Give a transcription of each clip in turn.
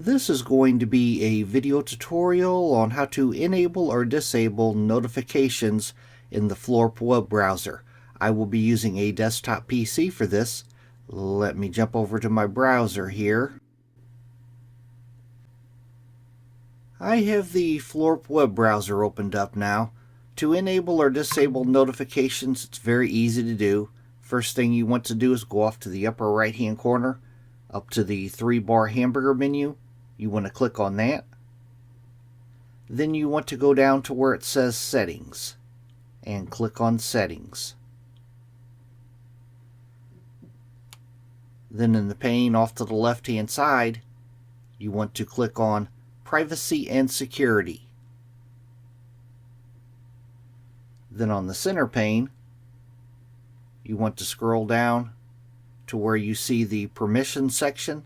This is going to be a video tutorial on how to enable or disable notifications in the Floorp web browser. I will be using a desktop PC for this. Let me jump over to my browser here. I have the Floorp web browser opened up now. To enable or disable notifications, it's very easy to do. First thing you want to do is go off to the upper right hand corner, up to the 3-bar hamburger menu. You want to click on that. Then you want to go down to where it says Settings and click on Settings. Then in the pane off to the left hand side, you want to click on Privacy and Security. Then on the center pane, you want to scroll down to where you see the Permissions section.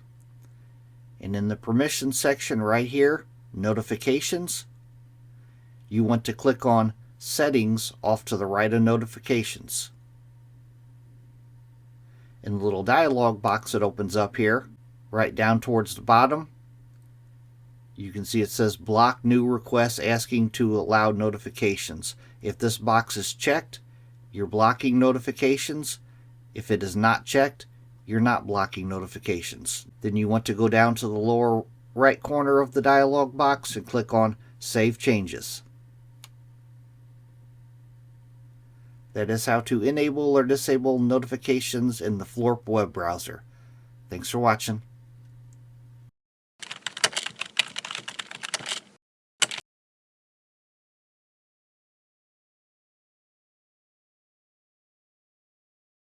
And in the Permissions section right here, Notifications, you want to click on Settings off to the right of Notifications. In the little dialog box that opens up here, right down towards the bottom, you can see it says Block New Requests asking to allow notifications. If this box is checked, you're blocking notifications. If it is not checked, you're not blocking notifications. Then you want to go down to the lower right corner of the dialog box and click on Save Changes. That is how to enable or disable notifications in the Floorp web browser. Thanks for watching.